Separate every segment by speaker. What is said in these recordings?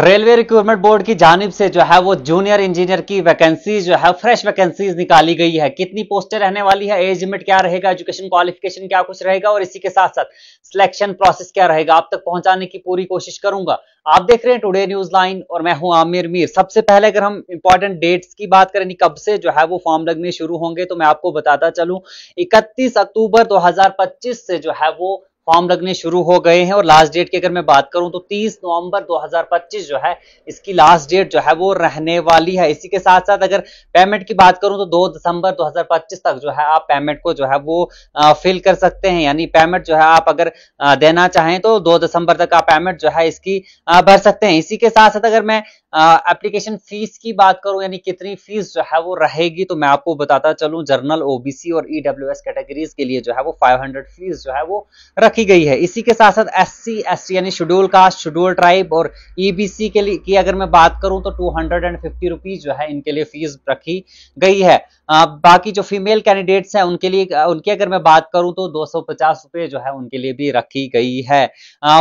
Speaker 1: Railway recruitment board की जानिब से जो है वो जूनियर इंजीनियर की वैकेंसीज जो है फ्रेश वैकेंसीज निकाली गई है। कितनी पोस्टें रहने वाली है, एज लिमिट क्या रहेगा, एजुकेशन क्वालिफिकेशन क्या कुछ रहेगा और इसी के साथ साथ सिलेक्शन प्रोसेस क्या रहेगा, आप तक पहुंचाने की पूरी कोशिश करूंगा। आप देख रहे हैं टुडे न्यूज लाइन और मैं हूं आमिर मीर। सबसे पहले अगर हम इंपॉर्टेंट डेट्स की बात करें, कब से जो है वो फॉर्म लगने शुरू होंगे, तो मैं आपको बताता चलूं 31 अक्टूबर 2025 से जो है वो फॉर्म लगने शुरू हो गए हैं। और लास्ट डेट की अगर मैं बात करूं तो 30 नवंबर 2025 जो है इसकी लास्ट डेट जो है वो रहने वाली है। इसी के साथ साथ अगर पेमेंट की बात करूं तो 2 दिसंबर 2025 तक जो है आप पेमेंट को जो है वो फिल कर सकते हैं। यानी पेमेंट जो है आप अगर देना चाहें तो 2 दिसंबर तक आप पेमेंट जो है इसकी भर सकते हैं। इसी के साथ साथ अगर मैं एप्लीकेशन फीस की बात करूं, यानी कितनी फीस जो है वो रहेगी, तो मैं आपको बताता चलूं जनरल, ओबीसी और ईडब्ल्यूएस कैटेगरीज के लिए जो है वो 500 फीस जो है वो रखी गई है। इसी के साथ साथ एससी एसटी यानी शेड्यूल कास्ट, शेड्यूल ट्राइब और ईबीसी के लिए की अगर मैं बात करूं तो 250 रुपीज जो है इनके लिए फीस रखी गई है। बाकी जो फीमेल कैंडिडेट्स हैं उनके लिए, उनकी अगर मैं बात करूं तो 250 रुपए जो है उनके लिए भी रखी गई है।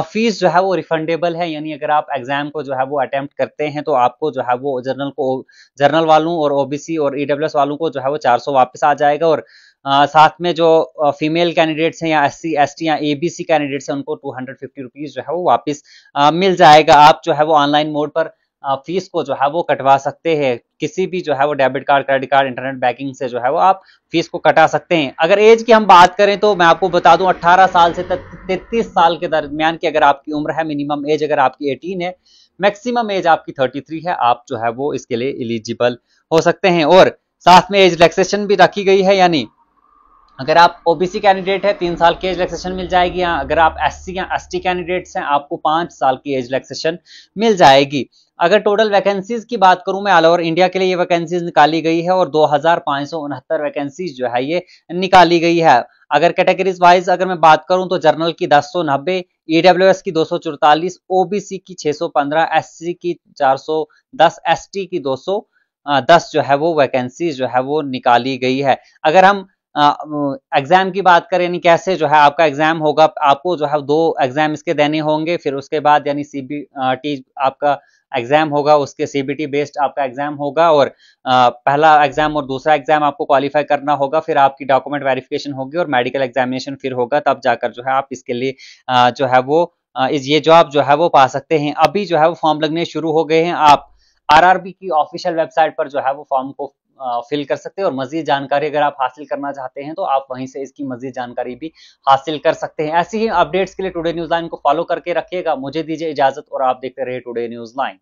Speaker 1: फीस जो है वो रिफंडेबल है, यानी अगर आप एग्जाम को जो है वो अटेम्प्ट करते हैं तो आपको जो है वो जनरल वालों और ओबीसी और ईडब्ल्यूएस वालों को जो है वो 400 वापस आ जाएगा। और साथ में जो फीमेल कैंडिडेट्स हैं या एससी एसटी या एबीसी कैंडिडेट्स हैं उनको 250 रुपीज जो है वो वापस मिल जाएगा। आप जो है वो ऑनलाइन मोड पर फीस को जो है वो कटवा सकते हैं। किसी भी जो है वो debit card, credit card, internet banking से जो है वो आप फीस को कटा सकते हैं। अगर एज की हम बात करें तो मैं आपको बता दूं 18 साल से 33 साल के दरमियान की अगर आपकी उम्र है, मिनिमम एज अगर आपकी 18 है, मैक्सिमम एज आपकी 33 है, आप जो है वो इसके लिए एलिजिबल हो सकते हैं। और साथ में एज रिलैक्सेशन भी रखी गई है, यानी अगर आप ओबीसी कैंडिडेट है 3 साल की एज रिलैक्सेशन मिल जाएगी, या अगर आप एससी या एसटी कैंडिडेट्स हैं आपको 5 साल की एज रिलैक्सेशन मिल जाएगी। अगर टोटल वैकेंसीज की बात करूं मैं, ऑल ओवर इंडिया के लिए ये वैकेंसीज निकाली गई है और 2569 वैकेंसीज जो है ये निकाली गई है। अगर कैटेगरीज वाइज अगर मैं बात करूं तो जनरल की 1090, ईडब्ल्यूएस की 244, ओबीसी की 615, एससी की 410, एसटी की 210 जो है वो वैकेंसीज जो है वो निकाली गई है। अगर हम एग्जाम की बात करें, यानी कैसे जो है आपका एग्जाम होगा, आपको जो है 2 एग्जाम इसके देने होंगे, फिर उसके बाद यानी सीबीटी आपका एग्जाम होगा, उसके सीबीटी बेस्ड आपका एग्जाम होगा और पहला एग्जाम और दूसरा एग्जाम आपको क्वालिफाई करना होगा, फिर आपकी डॉक्यूमेंट वेरिफिकेशन होगी और मेडिकल एग्जामिनेशन फिर होगा, तब जाकर जो है आप इसके लिए जो है वो ये जॉब जो है वो पा सकते हैं। अभी जो है वो फॉर्म लगने शुरू हो गए हैं। आप आरआरबी की ऑफिशियल वेबसाइट पर जो है वो फॉर्म को फिल कर सकते हैं और मजीद जानकारी अगर आप हासिल करना चाहते हैं तो आप वहीं से इसकी मजीद जानकारी भी हासिल कर सकते हैं। ऐसी ही अपडेट्स के लिए टुडे न्यूज लाइन को फॉलो करके रखिएगा। मुझे दीजिए इजाजत और आप देखते रहिए टुडे न्यूज लाइन।